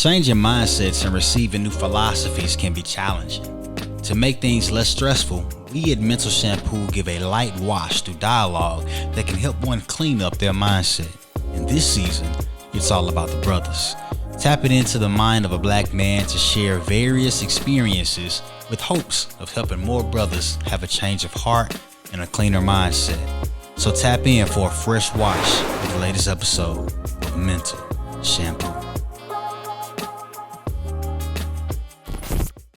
Changing mindsets and receiving new philosophies can be challenging. To make things less stressful, we at Mental Shampoo give a light wash through dialogue that can help one clean up their mindset. And this season, it's all about the brothers. Tapping into the mind of a black man to share various experiences with hopes of helping more brothers have a change of heart and a cleaner mindset. So tap in for a fresh wash with the latest episode of Mental Shampoo.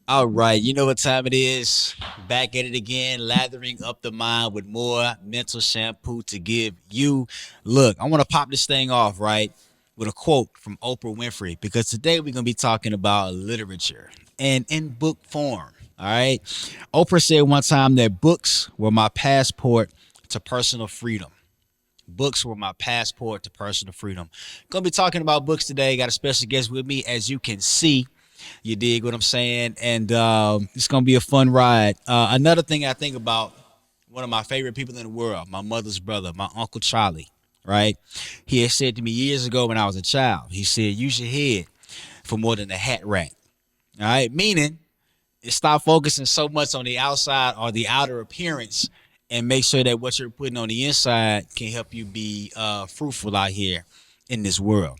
All right, you know what time it is. Back at it again, lathering up the mind with more mental shampoo to give you. Look, I want to pop this thing off, right, with a quote from Oprah Winfrey, because today we're going to be talking about literature and in book form, all right? Oprah said one time that books were my passport to personal freedom. Books were my passport to personal freedom. Going to be talking about books today. Got a special guest with me, as you can see. You dig what I'm saying? And it's going to be a fun ride. Another thing I think about, one of my favorite people in the world, my mother's brother, my Uncle Charlie, right? He had said to me years ago when I was a child, he said, use your head for more than a hat rack. All right? Meaning, stop focusing so much on the outside or the outer appearance and make sure that what you're putting on the inside can help you be fruitful out here in this world.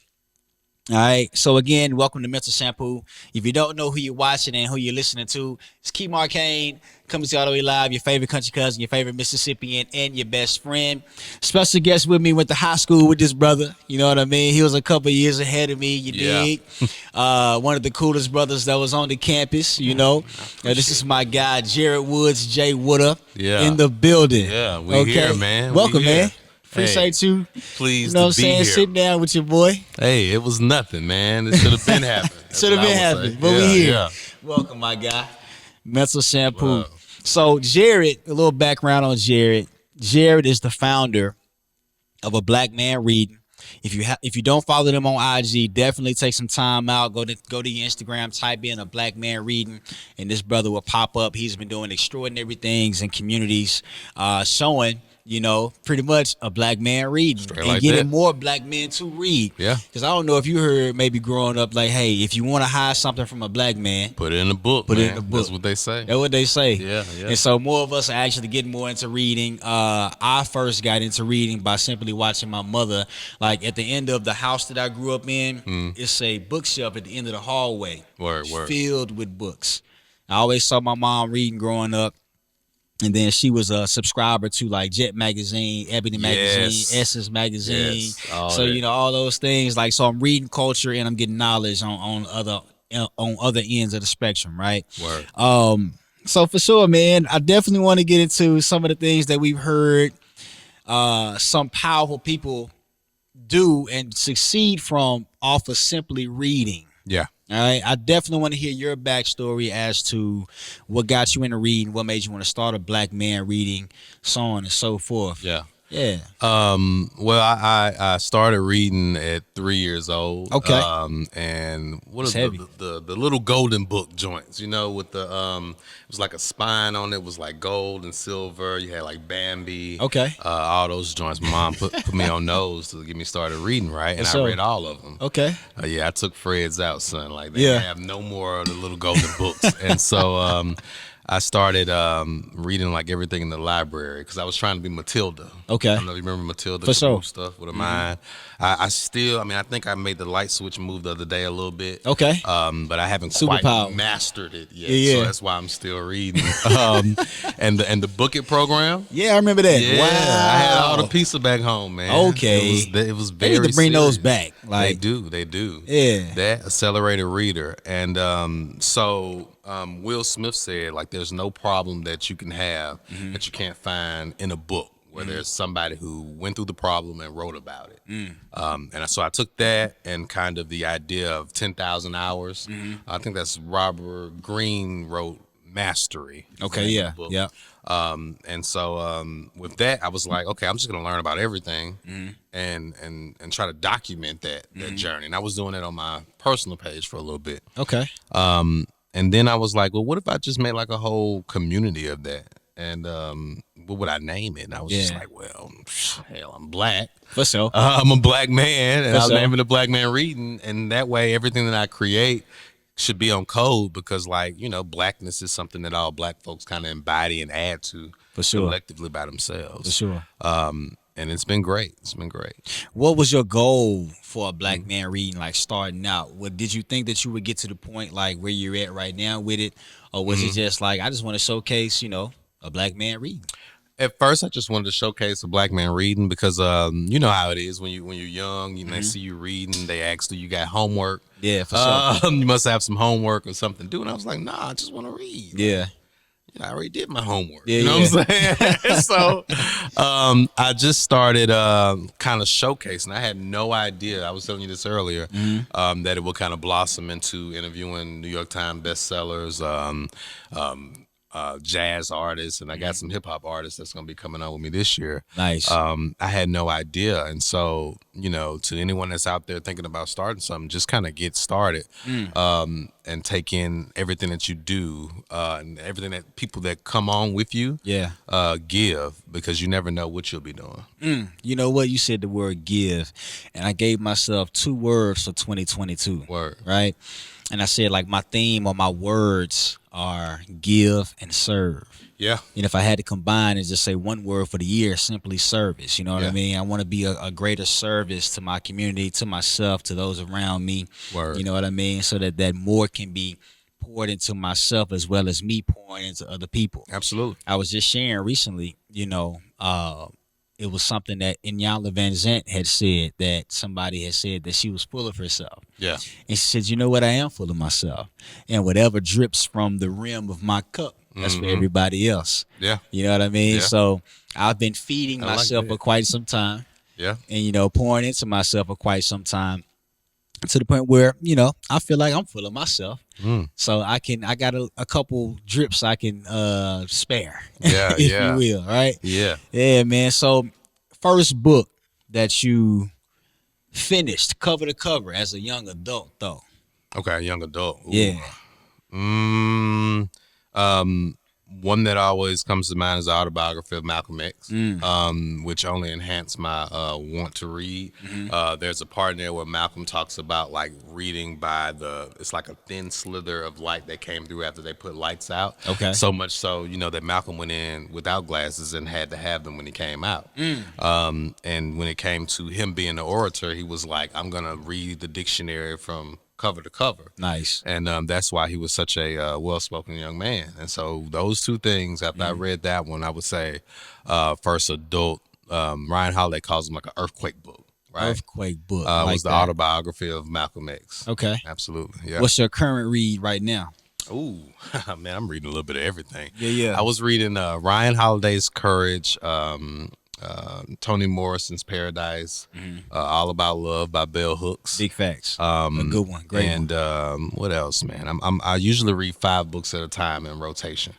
All right. So again, welcome to Mental Shampoo. If you don't know who you're watching and who you're listening to, it's Key Marcane coming to you all the way live. Your favorite country cousin, your favorite Mississippian, and your best friend. Special guest with me. Went to high school with this brother. You know what I mean? He was a couple of years ahead of me. You dig? One of the coolest brothers that was on the campus. You know, this is my guy Jared Woods, Jay Woodup, in the building. Yeah, we here, man. Welcome, man. Appreciate you. Pleased you know to be saying? here. Sitting down with your boy. Hey, it was nothing, man. It should have been happening. Should have been happening. But we here. Yeah. Welcome, my guy. Mental Shampoo. Wow. So Jared, a little background on Jared. Jared is the founder of A Black Man Reading. If you don't follow them on IG, definitely take some time out. Go to your Instagram, type in A Black Man Reading, and this brother will pop up. He's been doing extraordinary things in communities, showing, you know, pretty much a black man reading and like getting more black men to read. Yeah. Because I don't know if you heard maybe growing up, like, hey, if you want to hide something from a black man, put it in the book. Put it in the book. That's what they say. That's what they say. Yeah. And so more of us are actually getting more into reading. I first got into reading by simply watching my mother. Like at the end of the house that I grew up in, it's a bookshelf at the end of the hallway. Word. Filled with books. I always saw my mom reading growing up. And then she was a subscriber to like Jet Magazine, Ebony Magazine, Essence Magazine. So, you know, all those things. Like, so I'm reading culture and I'm getting knowledge on other ends of the spectrum, right? Word. So for sure, man, I definitely want to get into some of the things that we've heard some powerful people do and succeed from off of simply reading. Yeah. All right, I definitely want to hear your backstory as to what got you into reading, what made you want to start a black man reading, so on and so forth. Yeah. Well, I started reading at 3 years old. Okay. And what are the little golden book joints, you know, with the it was like a spine on it, was like gold and silver. You had like Bambi. Okay. All those joints. My mom put me on those to get me started reading, right? And I read all of them. Okay. I took Fred's out, son. Like they have no more of the little golden books. And so I started reading like everything in the library because I was trying to be Matilda. Okay. I don't know if you remember Matilda. For sure. Stuff with a mind. I think I made the light switch move the other day a little bit. Okay. But I haven't quite mastered it yet. Yeah. So that's why I'm still reading. And the Book It program. Yeah, I remember that. Yeah, wow. I had all the pieces back home, man. Okay. It was very They need to bring serious. those back. Like They do. Yeah. That accelerated reader. And Will Smith said, like, there's no problem that you can have that you can't find in a book where there's somebody who went through the problem and wrote about it. And so I took that and kind of the idea of 10,000 hours. I think that's Robert Greene wrote Mastery. Okay, yeah. And so with that, I was like, okay, I'm just gonna learn about everything and try to document that journey. And I was doing it on my personal page for a little bit. Okay. And then I was like, well, what if I just made like a whole community of that? And what would I name it? And I was just Yeah. like, well, hell, I'm black. For sure. I'm a black man, and For I'll sure. name it a black man reading. And that way, everything that I create should be on code because, like, blackness is something that all black folks kind of embody and add to For sure. collectively by For themselves. sure. And it's been great. It's been great. What was your goal for a black man reading, like starting out? What did you think that you would get to the point like where you're at right now with it, or was it just like I just want to showcase, a black man reading? At first, I just wanted to showcase a black man reading because you know how it is when you're young. They see you reading, they ask, "Do you got homework?" Yeah, for sure. You must have some homework or something to do. And I was like, "Nah, I just want to read." Yeah. I already did my homework. Yeah, you know yeah. what I'm saying? So I just started kind of showcasing. I had no idea. I was telling you this earlier that it would kind of blossom into interviewing New York Times bestsellers, jazz artists, and I got some hip hop artists that's going to be coming on with me this year. Nice. I had no idea. And so, to anyone that's out there thinking about starting something, just kind of get started and take in everything that you do and everything that people that come on with you Yeah. give, because you never know what you'll be doing. You know what? You said the word give, and I gave myself 2 words for 2022. Word. Right? And I said, like, my theme or my words are give and serve. Yeah. And if I had to combine and just say one word for the year, simply service. You know what I Yeah. mean? I want to be a greater service to my community, to myself, to those around me. Word. You know what I mean? So that more can be poured into myself as well as me pouring into other people. Absolutely. I was just sharing recently, it was something that Inyala Van Zant had said, that somebody had said that she was full of herself. Yeah. And she said, you know what? I am full of myself. And whatever drips from the rim of my cup, that's for everybody else. Yeah. You know what I mean? Yeah. So I've been feeding I like myself that. for quite some time Yeah. and, pouring into myself for quite some time, to the point where, I feel like I'm full of myself. So I got a couple drips I can spare, Yeah. if Yeah. you will, right? Yeah. Yeah, man. So first book that you finished cover to cover as a young adult, though. Okay. Young adult. Ooh. Yeah. One that always comes to mind is the autobiography of Malcolm X, which only enhanced my want to read. There's a part in there where Malcolm talks about like reading by it's like a thin slither of light that came through after they put lights out. Okay. So much so, that Malcolm went in without glasses and had to have them when he came out. And when it came to him being an orator, he was like, I'm going to read the dictionary from cover to cover. Nice. And that's why he was such a well-spoken young man. And so those 2 things, after I read that one, I would say first adult, Ryan Holiday calls them like an earthquake book, right? Earthquake book. Was the autobiography of Malcolm X. Okay. Absolutely, yeah. What's your current read right now? Ooh, man, I'm reading a little bit of everything. Yeah. I was reading Ryan Holiday's Courage, Toni Morrison's Paradise, All About Love by Bell Hooks. Big facts. A good one. Great And what else, man? I usually read 5 books at a time in rotation.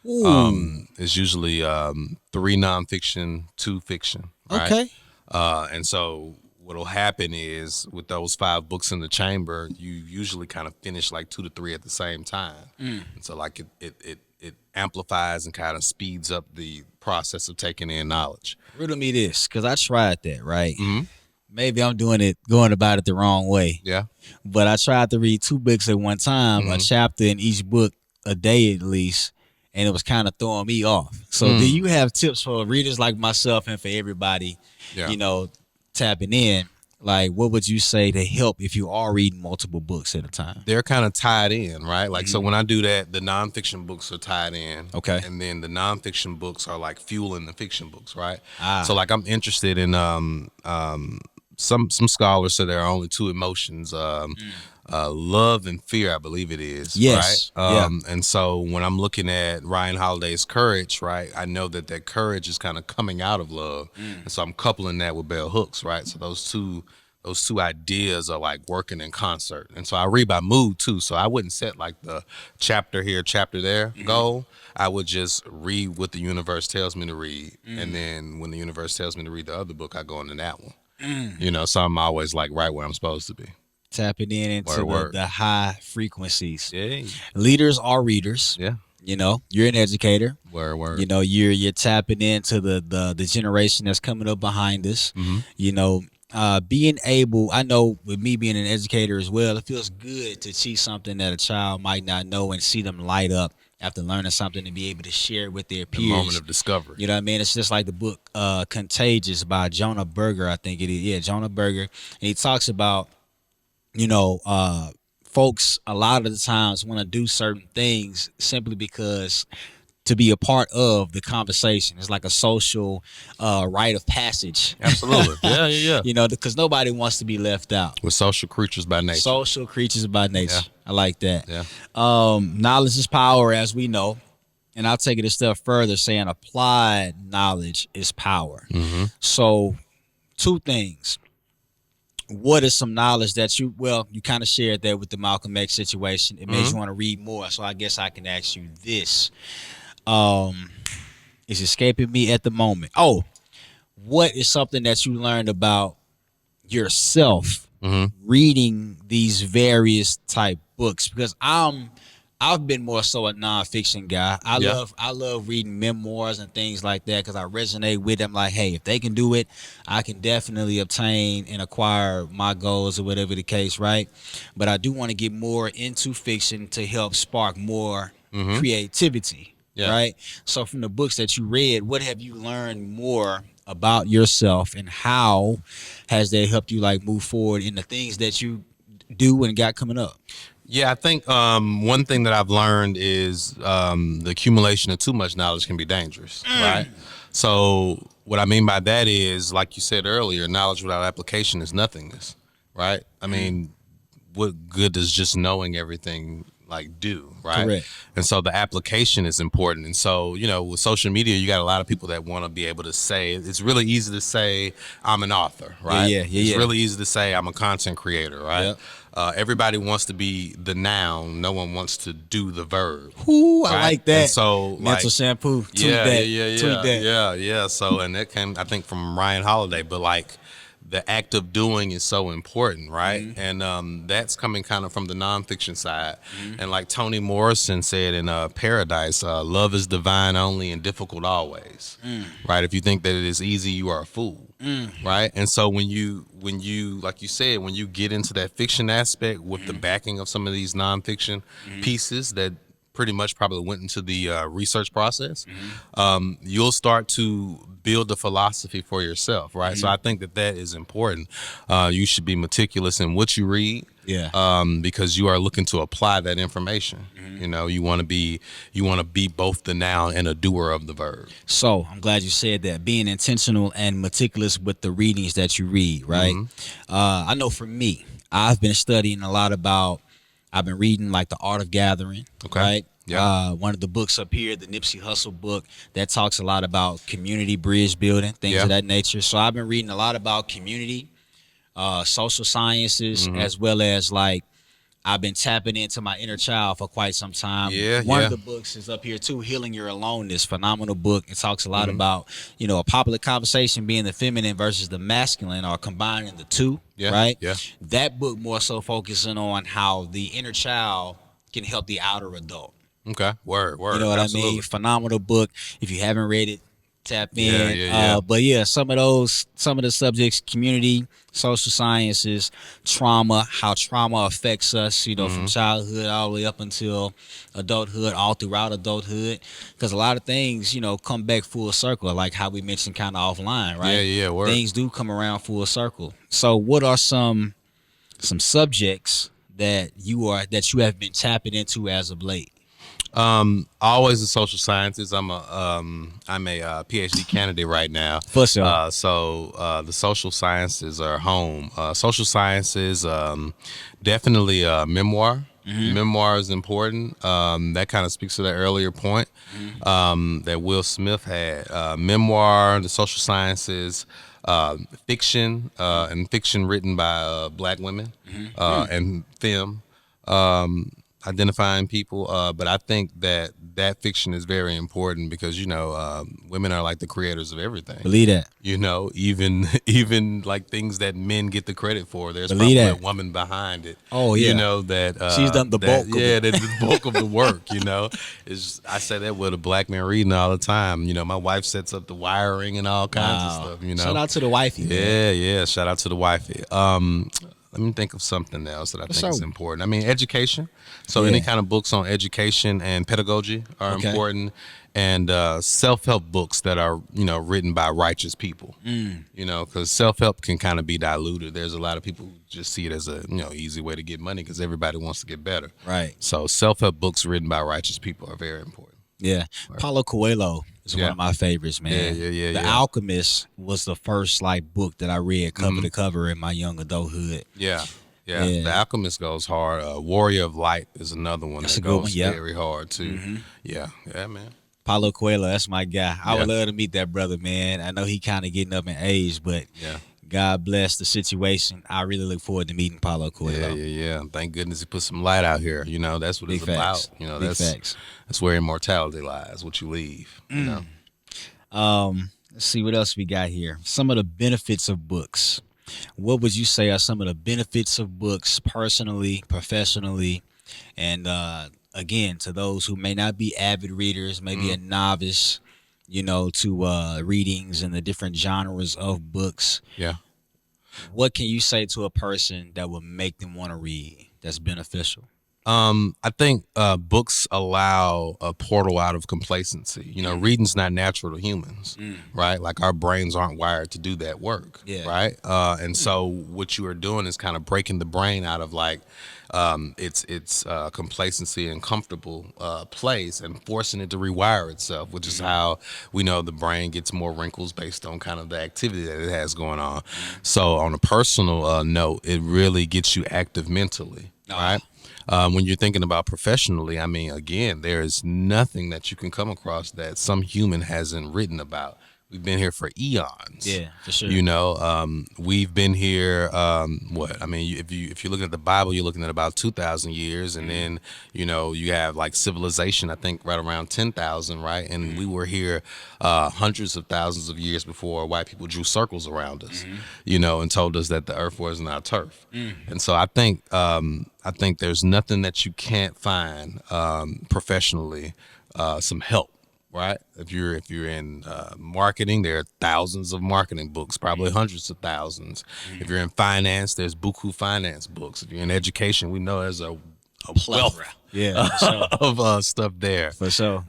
one. Ooh. It's usually 3 nonfiction, 2 fiction. Right? Okay. And so what'll happen is with those 5 books in the chamber, you usually kind of finish like 2 to 3 at the same time. And so like it amplifies and kind of speeds up the process of taking in knowledge. Riddle me this, because I tried that, right? Maybe I'm going about it the wrong way. Yeah. But I tried to read 2 books at one time, a chapter in each book a day at least, and it was kind of throwing me off. So do you have tips for readers like myself and for everybody, tapping in? Like, what would you say to help if you are reading multiple books at a time? They're kind of tied in, right? Like, so when I do that, the nonfiction books are tied in. Okay. And then the nonfiction books are like fueling the fiction books, right? Ah. So like I'm interested in some scholars say there are only 2 emotions, love and fear, I believe it is. Yes. Right. And so when I'm looking at Ryan Holiday's Courage, right, I know that courage is kind of coming out of love, and so I'm coupling that with Bell Hooks, right. So those two ideas are like working in concert, and so I read by mood too. So I wouldn't set like the chapter here, chapter there goal. I would just read what the universe tells me to read, and then when the universe tells me to read the other book, I go into that one. So I'm always like right where I'm supposed to be. Tapping into Word. the high frequencies. Yeah. Leaders are readers. Yeah. You know, you're an educator. Word, word. You know, you're tapping into the generation that's coming up behind us. Mm-hmm. You know, being able, I know with me being an educator as well, it feels good to teach something that a child might not know and see them light up after learning something and be able to share it with their The moment peers. of discovery. You know what I mean? It's just like the book Contagious by Jonah Berger, I think it is. Yeah, Jonah Berger. And he talks about, you know, folks a lot of the times want to do certain things simply because to be a part of the conversation. It's like a social rite of passage. Absolutely. Yeah, yeah, yeah. You know, because nobody wants to be left out. We're social creatures by nature. Social creatures by Yeah, nature. I like that. yeah. Knowledge is power, as we know. And I'll take it a step further, saying applied knowledge is power. Mm-hmm. So, two things. What is some knowledge that you kind of shared that with the Malcolm X situation? It made Mm-hmm. you want to read more. So, I guess I can ask you this. Um, it's escaping me at the moment. Oh, what is something that you learned about yourself Mm-hmm. reading these various type books? Because I've been more so a nonfiction guy. Yeah. I love reading memoirs and things like that because I resonate with them. Like, hey, if they can do it, I can definitely obtain and acquire my goals or whatever the case, right? But I do want to get more into fiction to help spark more Mm-hmm. creativity, Yeah. right? So from the books that you read, what have you learned more about yourself and how has that helped you like move forward in the things that you do and got coming up? Yeah, I think one thing that I've learned is the accumulation of too much knowledge can be dangerous, right? So what I mean by that is, like you said earlier, knowledge without application is nothingness, right? I mean, what good does just knowing everything like do, right? Correct. And so the application is important. And so, you know, with social media, you got a lot of people that want to be able to say, it's really easy to say I'm an author, right? It's Yeah. really easy to say I'm a content creator, right? Yep. Everybody wants to be the noun. No one wants to do the verb. Ooh, I Right? like that. And so, Mental like, shampoo. Tweet yeah, that. yeah, yeah, Tweet yeah, that. yeah, yeah. So, and that came, I think, from Ryan Holiday. But like, the act of doing is so important, right? And that's coming kind of from the nonfiction side. And like Toni Morrison said in Paradise, love is divine only and difficult always, right? If you think that it is easy, you are a fool, right? And so when you like you said, when you get into that fiction aspect with the backing of some of these nonfiction pieces that pretty much probably went into the research process, you'll start to build a philosophy for yourself, right? So I think that that is important. You should be meticulous in what you read, Yeah. because you are looking to apply that information. You know, you want to be both the noun and a doer of the verb. So I'm glad you said that. Being intentional and meticulous with the readings that you read, right? I know for me, I've been studying a lot about. I've been reading like The Art of Gathering, Okay. right? Yeah. One of the books up here, the Nipsey Hussle book, that talks a lot about community bridge building, things Yeah. of that nature. So I've been reading a lot about community, social sciences, as well as like I've been tapping into my inner child for quite some time. Yeah, One yeah. of the books is up here too, Healing Your Aloneness, phenomenal book. It talks a lot about, you know, a popular conversation being the feminine versus the masculine or combining the two, Yeah, right? yeah. That book more so focusing on how the inner child can help the outer adult. Okay. Word. You know what Absolutely. I mean? Phenomenal book. If you haven't read it, tap Yeah, in. yeah. But yeah, some of the subjects, community, social sciences, trauma, how trauma affects us, you know, from childhood all the way up until adulthood, all throughout adulthood. Because a lot of things, you know, come back full circle, like how we mentioned kind of offline, right? Yeah, word. Things do come around full circle. So what are some subjects that you have been tapping into as of late? Always the social sciences. I'm a PhD candidate right now. For sure. So the social sciences are home. Social sciences, definitely memoir. Memoir is important. That kind of speaks to that earlier point that Will Smith had. Memoir, the social sciences, fiction, and fiction written by black women, and film. identifying people. But I think that that fiction is very important because women are like the creators of everything. Believe that. Even even like things that men get the credit for, there's Believe probably a that. woman behind it. Oh yeah. That She's done the that bulk of yeah, it. that the bulk of the work. Is I say that with a black man reading all the time. My wife sets up the wiring and all kinds of Wow. stuff. Shout out to the wifey, man. Yeah, yeah. Shout out to the wifey. Let me think of something else that I think is So important. I mean, education. So any yeah. kind of books on education and pedagogy are Okay. important, and self-help books that are written by righteous people. Because self-help can kind of be diluted. There's a lot of people who just see it as a easy way to get money because everybody wants to get better. Right. So self-help books written by righteous people are very important. Yeah. Paulo Coelho is one Yeah. of my favorites, man. The Yeah. Alchemist was the first like book that I read cover to cover in my young adulthood. Yeah. Yeah, Yeah. The Alchemist goes hard. Warrior of Light is another one That's that a good one, goes yeah. very hard too. Yeah, man. Paulo Coelho, that's my guy. I would Yeah. love to meet that brother, man. I know he kind of getting up in age, but Yeah. God bless the situation. I really look forward to meeting Paulo Coelho. Yeah. Thank goodness he put some light out here. That's what Big it's facts. about. Big facts. That's where immortality lies. What you leave. Let's see what else we got here. Some of the benefits of books. What would you say are some of the benefits of books personally, professionally, and again, to those who may not be avid readers, maybe a novice, to readings and the different genres of books? Yeah. What can you say to a person that will make them want to read that's beneficial? I think books allow a portal out of complacency. Reading's not natural to humans, right? Like our brains aren't wired to do that work, Yeah. right? And so what you are doing is kind of breaking the brain out of like its complacency and comfortable place and forcing it to rewire itself, which is how we know the brain gets more wrinkles based on kind of the activity that it has going on. So on a personal note, it really gets you active mentally, right? When you're thinking about professionally, I mean, again, there is nothing that you can come across that some human hasn't written about. We've been here for eons. Yeah, for sure. We've been here. What I mean, if you're looking at the Bible, you're looking at about 2,000 years, and then you have like civilization. I think right around 10,000, right? And we were here hundreds of thousands of years before white people drew circles around us, and told us that the earth wasn't our turf. And so I think there's nothing that you can't find professionally. Some help. Right. If you're in marketing, there are thousands of marketing books, probably hundreds of thousands. If you're in finance, there's buku finance books. If you're in education, we know there's a wealth Yeah, for sure. of stuff there. For sure.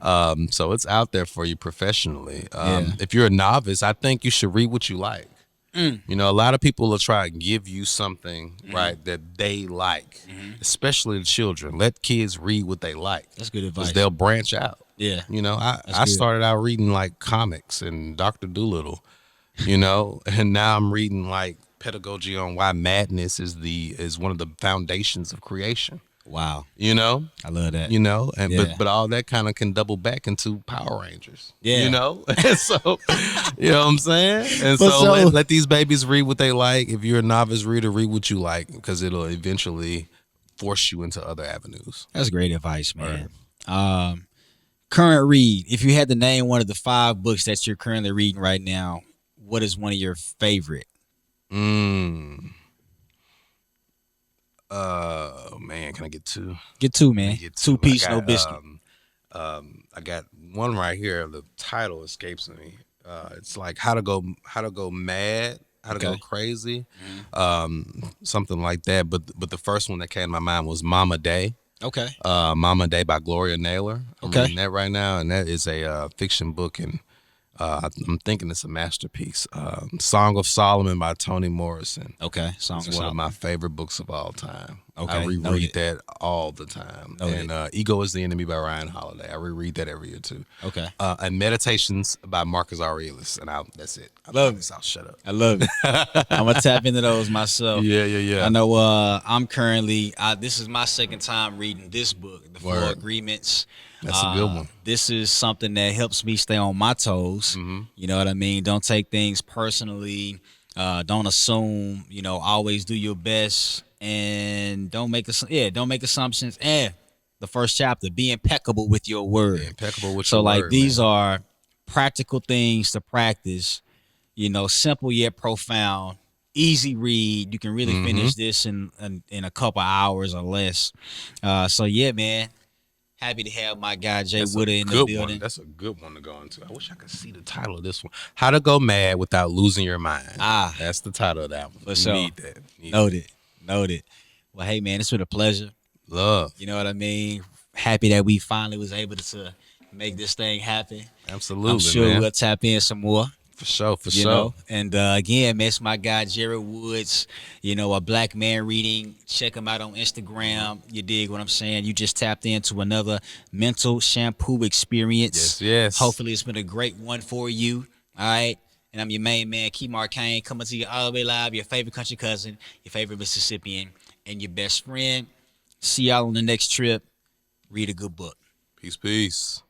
So it's out there for you professionally. Yeah. If you're a novice, I think you should read what you like. A lot of people will try and give you something, right, that they like, especially the children. Let kids read what they like. That's good advice. Because they'll branch out. Yeah. I started out reading like comics and Dr. Dolittle, and now I'm reading like pedagogy on why madness is one of the foundations of creation. Wow. I love that. And Yeah. but all that kind of can double back into Power Rangers. Yeah. And so you know what I'm saying? And But so, so- let these babies read what they like. If you're a novice reader, read what you like because it'll eventually force you into other avenues. That's great advice, man. Current read. If you had to name one of the 5 books that you're currently reading right now, what is one of your favorite? Man, can I get 2? Get 2, man. Get 2 2. piece, no biscuit. I got one right here. The title escapes me. It's like how to go mad, how to go Okay. crazy, something like that. But the first one that came to my mind was Mama Day. Okay. Mama Day by Gloria Naylor. I'm Okay. reading that right now, and that is a fiction book, and I'm thinking it's a masterpiece. Song of Solomon by Toni Morrison. Okay. Song It's of one of Solomon. my favorite books of all time. Okay, I reread noted. that all the time. Noted. And Ego is the Enemy by Ryan Holiday. I reread that every year too. Okay. And Meditations by Marcus Aurelius. And that's it. I Love promise I'll shut up. I love it. I'm gonna tap into those myself. Yeah. I know. I'm currently. This is my second time reading this book, The Four Word. Agreements. That's a good one. This is something that helps me stay on my toes. You know what I mean? Don't take things personally. Don't assume. Always do your best, and don't make assumptions. And the first chapter. Be impeccable with your Be word. impeccable with So your like word, these man. are practical things to practice. Simple yet profound. Easy read. You can really Mm-hmm. finish this in a couple hours or less. So yeah, man. Happy to have my guy Jay That's a Witter in the good one. building. That's a good one to go into. I wish I could see the title of this one. How to Go Mad Without Losing Your Mind. Ah, That's the title of that one. for We sure. need that. Need that. Noted. Noted. Well, hey man, it's been a pleasure. Love. You know what I mean? Happy that we finally was able to make this thing happen. I'm Absolutely, sure man. we'll tap in some more. For sure. For sure. And again, man, it's my guy Jared Woods. A black man reading. Check him out on Instagram. You dig what I'm saying? You just tapped into another mental shampoo experience. Yes, yes. Hopefully, it's been a great one for you. All right. And I'm your main man, Key Marcane, coming to you all the way live. Your favorite country cousin, your favorite Mississippian, and your best friend. See y'all on the next trip. Read a good book. Peace, peace.